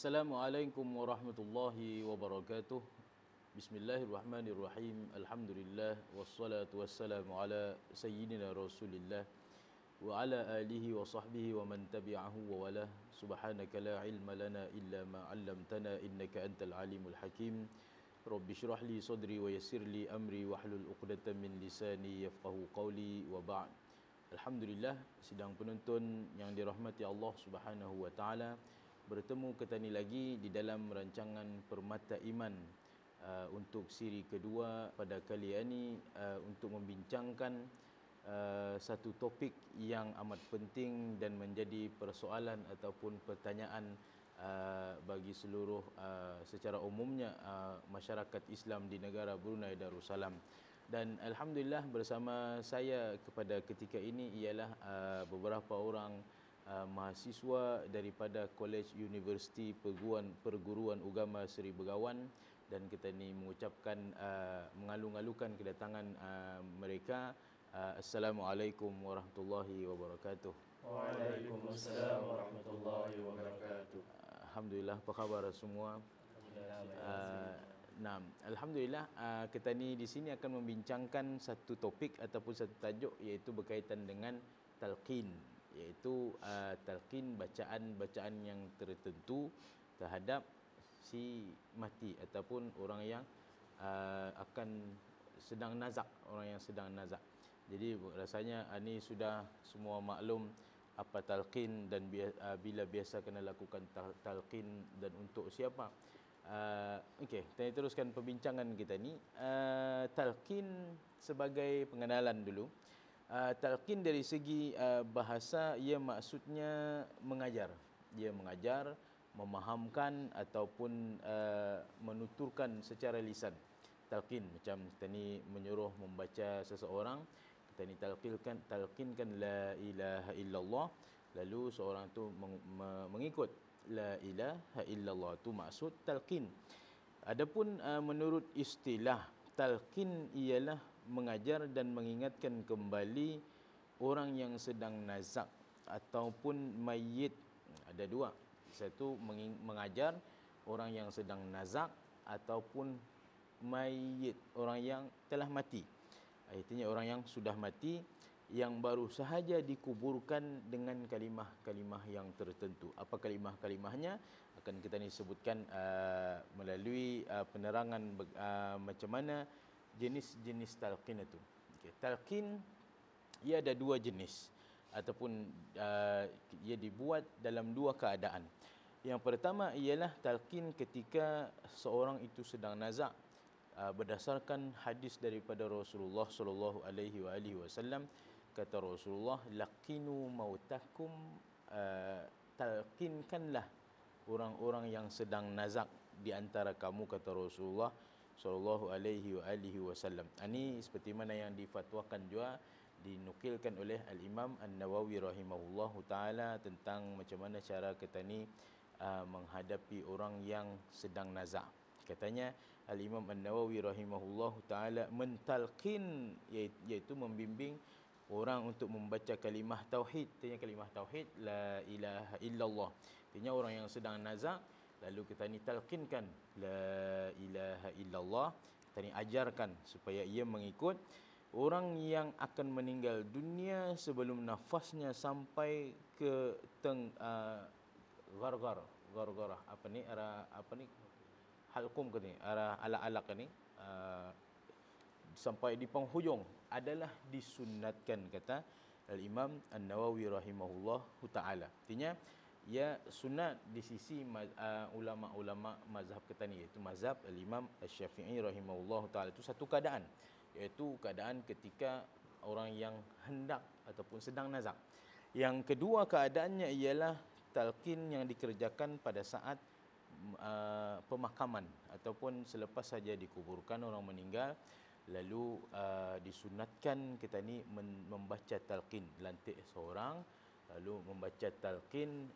Assalamualaikum warahmatullahi wabarakatuh. Bismillahirrahmanirrahim. Alhamdulillah wassalatu wassalamu ala sayyidina Rasulillah wa ala alihi wa sahbihi wa man tabi'ahu wa wala. Subhanaka la ilma lana illa ma 'allamtana innaka antal alimul hakim. Rabbi shrah li sadri wa yassir li amri wahlul 'uqdatam min lisani yafqahu qawli wa ba'd. Alhamdulillah, sidang penonton yang dirahmati Allah Subhanahu wa taala, bertemu kita ni lagi di dalam rancangan Permata Iman untuk siri kedua pada kali ini, untuk membincangkan satu topik yang amat penting dan menjadi persoalan ataupun pertanyaan bagi seluruh secara umumnya masyarakat Islam di negara Brunei Darussalam. Dan Alhamdulillah, bersama saya kepada ketika ini ialah beberapa orang mahasiswa daripada Kolej Universiti Perguruan Ugama Seri Begawan, dan kita ni mengucapkan mengalu-alukan kedatangan mereka. Assalamualaikum warahmatullahi wabarakatuh. Waalaikumsalam warahmatullahi wabarakatuh. Alhamdulillah, apa khabar semua? Alhamdulillah, kita ni di sini akan membincangkan satu topik ataupun satu tajuk, iaitu berkaitan dengan talqin, iaitu talqin bacaan-bacaan yang tertentu terhadap si mati ataupun orang yang akan sedang nazak, orang yang sedang nazak. Jadi rasanya ini sudah semua maklum apa talqin dan bila biasa kena lakukan talqin dan untuk siapa. Okey, kita teruskan perbincangan kita ni. Talqin sebagai pengenalan dulu. Talqin dari segi bahasa, ia maksudnya mengajar. Dia mengajar, memahamkan ataupun menuturkan secara lisan. Talqin macam kita ni menyuruh membaca seseorang, kita ni talqinkan la ilaha illallah, lalu seorang tu mengikut la ilaha illallah, tu maksud talqin. Adapun menurut istilah, talqin ialah mengajar dan mengingatkan kembali orang yang sedang nazak ataupun mayit. Ada dua. Satu, mengajar orang yang sedang nazak ataupun mayit, orang yang telah mati. Artinya orang yang sudah mati, yang baru sahaja dikuburkan dengan kalimah-kalimah yang tertentu. Apa kalimah-kalimahnya akan kita ni sebutkan melalui penerangan macam mana jenis-jenis talqin itu. Okay. Talqin ia ada dua jenis ataupun ia dibuat dalam dua keadaan. Yang pertama ialah talqin ketika seorang itu sedang nazak, berdasarkan hadis daripada Rasulullah sallallahu alaihi wasallam. Kata Rasulullah, laqinu mautakum, talqinkanlah orang-orang yang sedang nazak di antara kamu, kata Rasulullah sallallahu alaihi wasallam. Ini seperti mana yang difatwakan juga, dinukilkan oleh Al-Imam An-Nawawi rahimahullahu taala, tentang macam mana cara kita ni menghadapi orang yang sedang nazak. Katanya Al-Imam An-Nawawi rahimahullahu taala, mentalqin iaitu membimbing orang untuk membaca kalimah tauhid. Artinya kalimah tauhid la ilaha illallah. Artinya orang yang sedang nazak, lalu kita ni talqinkan la ilaha illallah, kita ni ajarkan supaya ia mengikut. Orang yang akan meninggal dunia sebelum nafasnya sampai ke gargarah, halqum ke ni, arah alak-alak ni, sampai di penghujung, adalah disunatkan, kata Al-Imam An-Nawawi rahimahullahu taala. Artinya ia sunat di sisi ulama-ulama mazhab kita ni, iaitu mazhab Al-Imam Asy-Syafi'i rahimahullahu taala. Itu satu keadaan, iaitu keadaan ketika orang yang hendak ataupun sedang nazak. Yang kedua keadaannya ialah talqin yang dikerjakan pada saat pemakaman ataupun selepas saja dikuburkan orang meninggal, lalu disunatkan kita ni membaca talqin, lantik seorang lalu membaca talqin.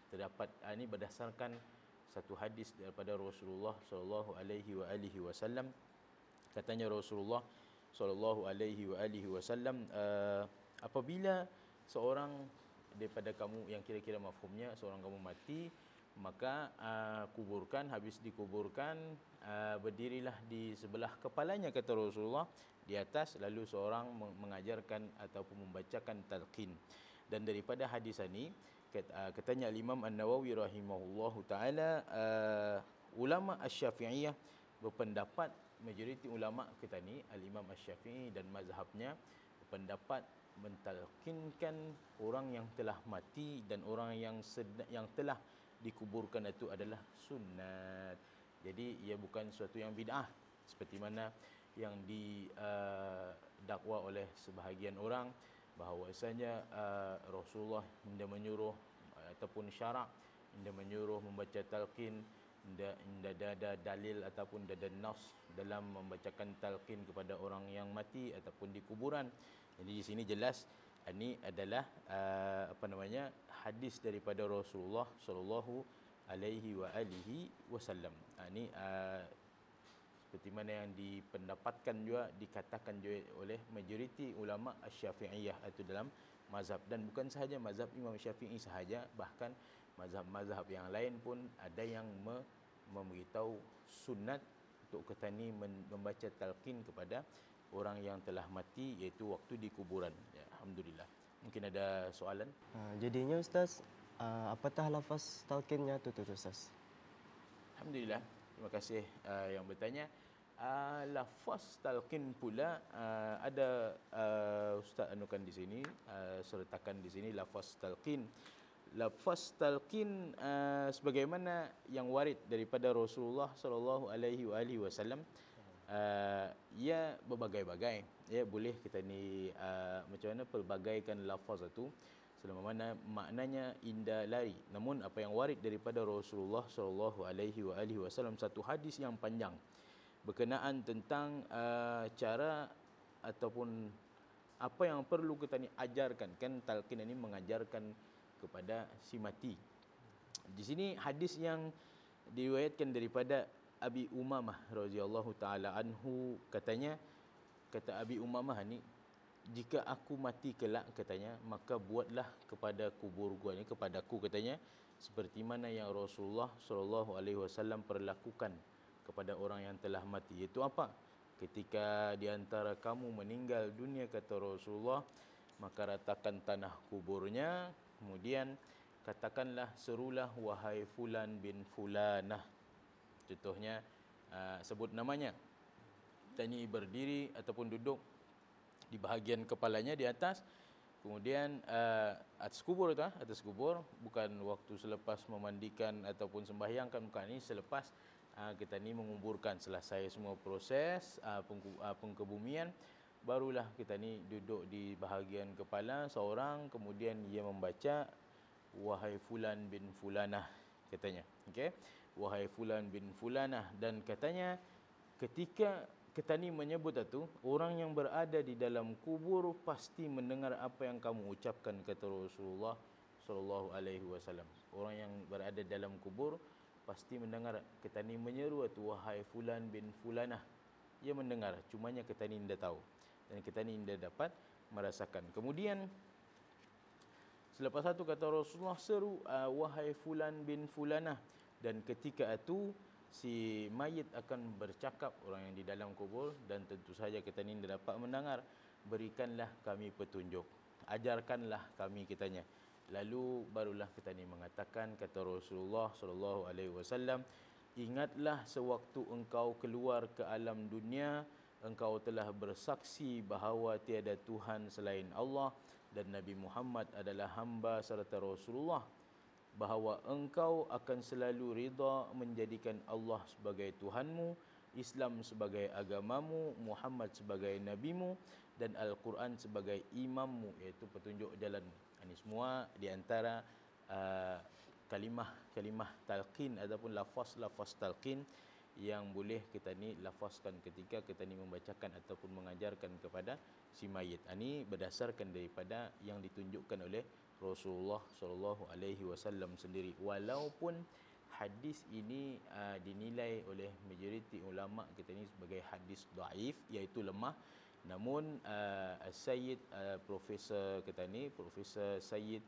Terdapat ini berdasarkan satu hadis daripada Rasulullah sallallahu alaihi wasallam. Katanya Rasulullah sallallahu alaihi wasallam, apabila seorang daripada kamu, yang kira-kira mafhumnya seorang kamu mati, maka kuburkan. Habis dikuburkan, berdirilah di sebelah kepalanya, kata Rasulullah, di atas, lalu seorang mengajarkan ataupun membacakan talqin. Dan daripada hadis ini, katanya Imam An-Nawawi rahimahullahu taala, ulama Asy-Syafi'iyah berpendapat, majoriti ulama kita ni Al-Imam Asy-Syafi'i dan mazhabnya berpendapat mentalqinkan orang yang telah mati dan orang yang telah dikuburkan itu adalah sunnat. Jadi ia bukan sesuatu yang bid'ah seperti mana yang didakwa oleh sebahagian orang, bahawasanya Rasulullah hendak menyuruh ataupun syarak hendak menyuruh membaca talqin, tidak ada dalil ataupun tidak ada nas dalam membacakan talqin kepada orang yang mati ataupun di kuburan. Jadi di sini jelas ini adalah hadis daripada Rasulullah sallallahu alaihi wasallam. Ini seperti mana yang dipendapatkan juga, dikatakan juga oleh majoriti ulama Asy-Syafi'iyah itu dalam mazhab, dan bukan sahaja mazhab Imam Syafi'i sahaja, bahkan mazhab-mazhab yang lain pun ada yang memberitahu sunat untuk kita ni membaca talqin kepada orang yang telah mati, iaitu waktu di kuburan. Ya, alhamdulillah. Mungkin ada soalan? Jadinya Ustaz, apatah lafaz talqinnya tu Ustaz? Alhamdulillah. Terima kasih yang bertanya. Lafaz talqin pula ada Ustaz anukan di sini, sertakan di sini lafaz talqin. Lafaz talqin sebagaimana yang warid daripada Rasulullah sallallahu alaihi wasallam, ia berbagai-bagai. Ya, boleh kita ni macam mana pelbagaikan lafaz itu selama mana maknanya indah lari. Namun apa yang warid daripada Rasulullah sallallahu alaihi wasallam, satu hadis yang panjang berkenaan tentang cara ataupun apa yang perlu kita ni ajarkan. Kan talqin ini mengajarkan kepada si mati. Di sini hadis yang diriwayatkan daripada Abi Umamah radhiyallahu taala anhu, kata Abi Umamah ni, jika aku mati kelak, katanya, maka buatlah kepada kubur gua ni, kepadaku, katanya, seperti mana yang Rasulullah sallallahu alaihi wasallam perlakukan kepada orang yang telah mati. Iaitu apa? Ketika di antara kamu meninggal dunia, kata Rasulullah, maka ratakan tanah kuburnya, kemudian katakanlah, serulah wahai fulan bin fulanah. Contohnya, sebut namanya. Tani berdiri ataupun duduk di bahagian kepalanya di atas, kemudian atas kubur tu, atas kubur, bukan waktu selepas memandikan ataupun sembahyangkan, bukan, ini selepas kita ni menguburkan, selesai semua proses pengkebumian, barulah kita ni duduk di bahagian kepala seorang, kemudian ia membaca wahai fulan bin fulanah, katanya. Okey, wahai fulan bin fulanah. Dan katanya ketika kita ni menyebut itu, orang yang berada di dalam kubur pasti mendengar apa yang kamu ucapkan, kata Rasulullah sallallahu alaihi wasallam. Orang yang berada dalam kubur pasti mendengar kita ni menyeru itu, wahai fulan bin fulanah. Ia mendengar, cumanya kita ni tidak tahu dan kita ni tidak dapat merasakan. Kemudian selepas itu kata Rasulullah, seru wahai fulan bin fulanah, dan ketika itu si mayit akan bercakap, orang yang di dalam kubur, dan tentu saja kita ni tidak dapat mendengar. Berikanlah kami petunjuk, ajarkanlah kami, katanya. Lalu barulah kita ni mengatakan, kata Rasulullah sallallahu alaihi wasallam, ingatlah sewaktu engkau keluar ke alam dunia, engkau telah bersaksi bahawa tiada Tuhan selain Allah dan Nabi Muhammad adalah hamba serta Rasulullah, bahawa engkau akan selalu rida menjadikan Allah sebagai Tuhanmu, Islam sebagai agamamu, Muhammad sebagai nabimu, dan Al-Quran sebagai imammu, iaitu petunjuk jalan. Ini semua di antara kalimah talqin ataupun lafaz talqin yang boleh kita ni lafazkan ketika kita ni membacakan ataupun mengajarkan kepada si mayit. Ini berdasarkan daripada yang ditunjukkan oleh Rasulullah sallallahu alaihi wasallam sendiri. Walaupun hadis ini dinilai oleh majoriti ulama kita ni sebagai hadis dhaif, iaitu lemah, namun Sayyid Profesor kita ni, Profesor Sayyid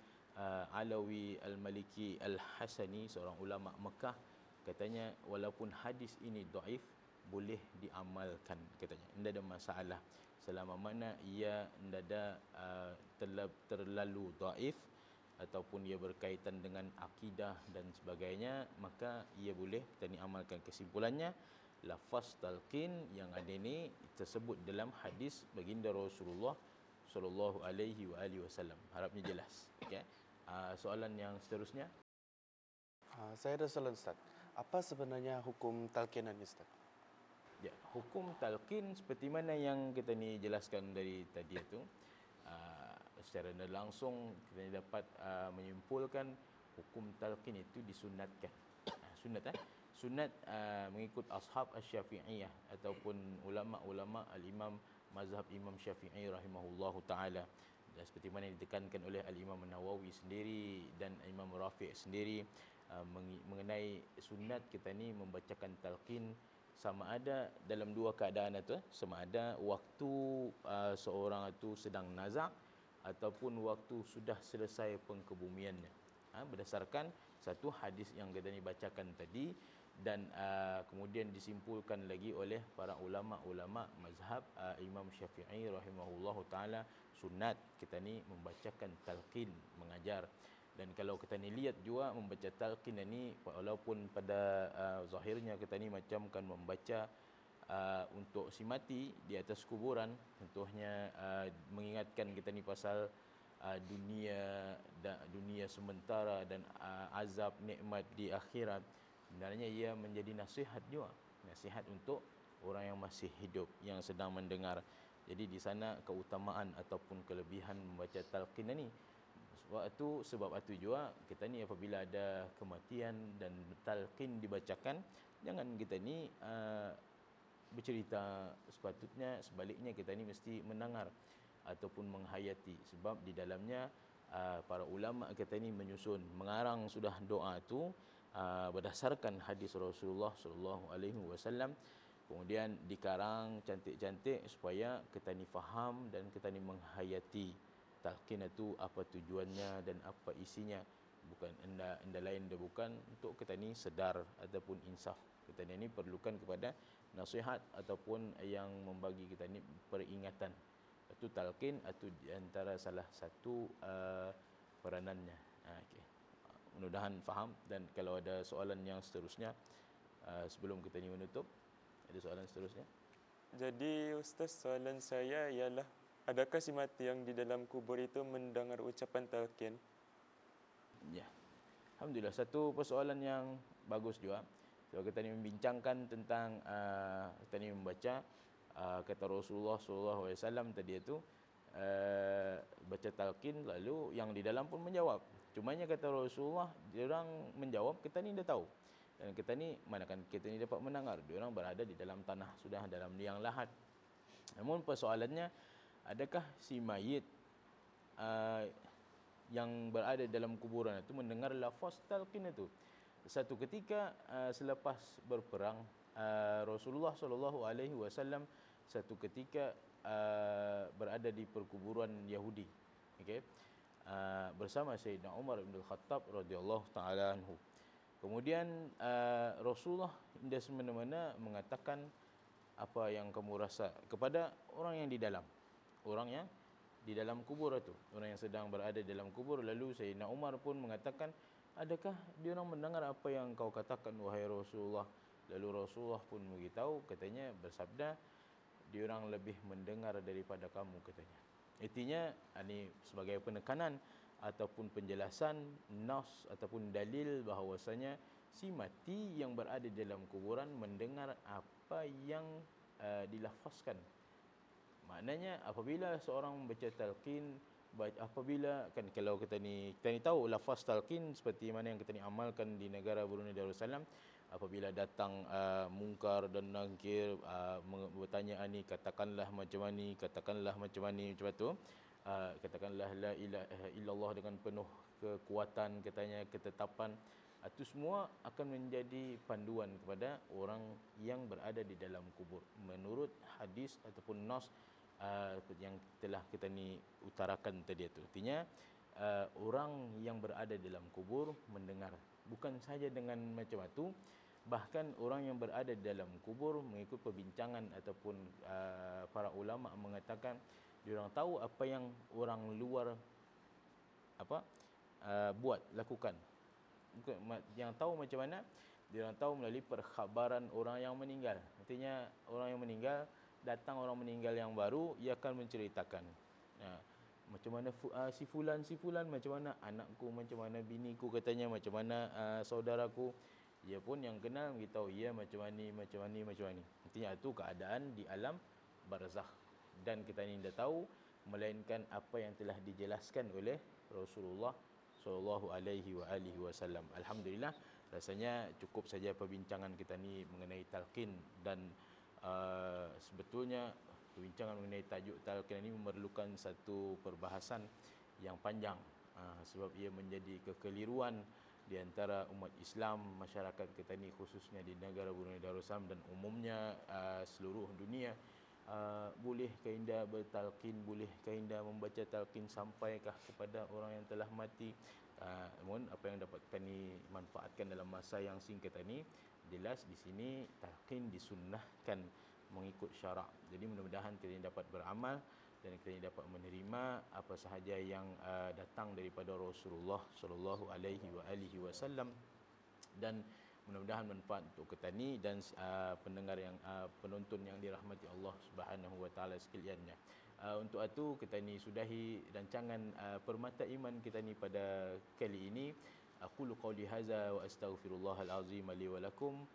Alawi Al-Maliki Al-Hasani, seorang ulama Mekah, katanya walaupun hadis ini dhaif boleh diamalkan, katanya tidak ada masalah selama mana ia tidak ada terlalu dhaif ataupun ia berkaitan dengan akidah dan sebagainya, maka ia boleh kita ni amalkan. Kesimpulannya, lafaz talqin yang ada ini tersebut dalam hadis baginda Rasulullah sallallahu alaihi wasallam. Harapnya jelas. Okey. Soalan yang seterusnya. Saya ada soalan Ustaz. Apa sebenarnya hukum talqinan Ustaz? Ya, hukum talqin seperti mana yang kita ni jelaskan dari tadi itu. Secara langsung kita dapat menyimpulkan hukum talqin itu disunatkan. Sunat mengikut ashab Asy-Syafi'iyah ataupun ulama-ulama al-Imam mazhab Imam Syafi'i rahimahullahu taala. Dan seperti mana ditekankan oleh al-Imam Nawawi sendiri dan Imam Rafi' sendiri mengenai sunat kita ni membacakan talqin sama ada dalam dua keadaan itu, sama ada waktu seorang itu sedang nazak ataupun waktu sudah selesai pengkebumiannya. Berdasarkan satu hadis yang kita ni bacakan tadi, dan kemudian disimpulkan lagi oleh para ulama-ulama mazhab Imam Syafi'i rahimahullahu taala, sunat kita ni membacakan talqin, mengajar. Dan kalau kita ni lihat juga membaca talqin ini, walaupun pada zahirnya kita ni macam kan membaca untuk si mati di atas kuburan, contohnya mengingatkan kita ni pasal dunia sementara dan azab nikmat di akhirat. Sebenarnya ia menjadi nasihat juga, nasihat untuk orang yang masih hidup yang sedang mendengar. Jadi di sana keutamaan ataupun kelebihan membaca talqin ini. Sebab itu juga kita ni apabila ada kematian dan talqin dibacakan, jangan kita ni bercerita, sepatutnya sebaliknya kita ni mesti mendengar ataupun menghayati, sebab di dalamnya para ulama kita ni menyusun, mengarang sudah doa itu berdasarkan hadis Rasulullah sallallahu alaihi wasallam, kemudian dikarang cantik-cantik supaya kita ni faham dan kita ni menghayati talqin itu apa tujuannya dan apa isinya. Bukan enda lain dia bukan untuk kita ni sedar ataupun insaf. Kita ni perlukan kepada nasihat ataupun yang membagi kita ni peringatan. Itu talqin itu di antara salah satu peranannya. Okey. Mudah-mudahan faham, dan kalau ada soalan yang seterusnya sebelum kita ni menutup, ada soalan seterusnya? Jadi Ustaz, soalan saya ialah, adakah si mati yang di dalam kubur itu mendengar ucapan talqin? Ya. Alhamdulillah, satu persoalan yang bagus juga. Kalau kita ni membincangkan tentang kita ni membaca kata Rasulullah SAW tadi itu baca talqin, lalu yang di dalam pun menjawab. Cumanya kata Rasulullah, dia orang menjawab, kita ni dah tahu. Dan kita ni, manakan kita ni dapat mendengar, dia orang berada di dalam tanah, sudah dalam liang lahat. Namun persoalannya, adakah si mayit yang berada dalam kuburan itu mendengar lafaz talqin itu? Satu ketika selepas berperang, Rasulullah SAW satu ketika berada di perkuburan Yahudi, okey, bersama Sayyidina Umar bin Al-Khattab radhiyallahu taala anhu. Kemudian Rasulullah indah semena-mena mengatakan apa yang kamu rasa kepada orang yang di dalam, orang yang di dalam kubur itu, orang yang sedang berada dalam kubur. Lalu Sayyidina Umar pun mengatakan, adakah dia orang mendengar apa yang kau katakan wahai Rasulullah? Lalu Rasulullah pun beritahu, katanya bersabda, dia orang lebih mendengar daripada kamu, katanya. Artinya ini sebagai penekanan ataupun penjelasan nas ataupun dalil bahawasanya si mati yang berada dalam kuburan mendengar apa yang dilafazkan. Maknanya apabila seorang membaca talqin, apabila kan kalau kita ni tahu lafaz talqin seperti mana yang kita ni amalkan di negara Brunei Darussalam, apabila datang mungkar dan nakir bertanya ni, katakanlah macam ni, katakanlah macam ni, macam tu, katakanlah la ilaha illallah dengan penuh kekuatan, katanya ketetapan. Itu semua akan menjadi panduan kepada orang yang berada di dalam kubur menurut hadis ataupun nas yang telah kita ni utarakan tadi itu. Artinya orang yang berada dalam kubur mendengar. Bukan saja dengan macam itu, bahkan orang yang berada dalam kubur mengikut perbincangan ataupun para ulama mengatakan diorang tahu apa yang orang luar buat, lakukan. Yang tahu macam mana, diorang tahu melalui perkhabaran orang yang meninggal. Artinya orang yang meninggal, datang orang meninggal yang baru, ia akan menceritakan macam mana si fulan, macam mana anakku, macam mana biniku katanya, macam mana saudaraku. Ia pun yang kenal beritahu ia macam ni. Artinya itu keadaan di alam barzakh. Dan kita ni dah tahu, melainkan apa yang telah dijelaskan oleh Rasulullah sallallahu alaihi wasallam. Alhamdulillah, rasanya cukup saja perbincangan kita ni mengenai talqin, dan sebetulnya perbincangan mengenai tajuk talqin ini memerlukan satu perbahasan yang panjang, sebab ia menjadi kekeliruan di antara umat Islam, masyarakat kita ni khususnya di negara Brunei Darussalam dan umumnya seluruh dunia. Bolehkah indah bertalqin, bolehkah indah membaca talqin sampaikah kepada orang yang telah mati? Namun apa yang dapat kami manfaatkan dalam masa yang singkat ini, jelas di sini talqin disunnahkan mengikut syarak. Jadi mudah-mudahan kita ini dapat beramal dan kita ini dapat menerima apa sahaja yang datang daripada Rasulullah sallallahu alaihi wasallam, dan mudah-mudahan manfaat untuk kita ni dan pendengar yang penonton yang dirahmati Allah Subhanahu wa taala sekaliannya. Untuk itu kita ni sudahi rancangan Permata Iman kita ni pada kali ini. Aqulu qauli hadza wa astaghfirullahal azim li wa lakum.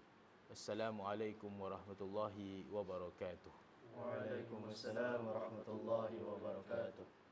Assalamualaikum warahmatullahi wabarakatuh. Waalaikumsalam warahmatullahi wabarakatuh.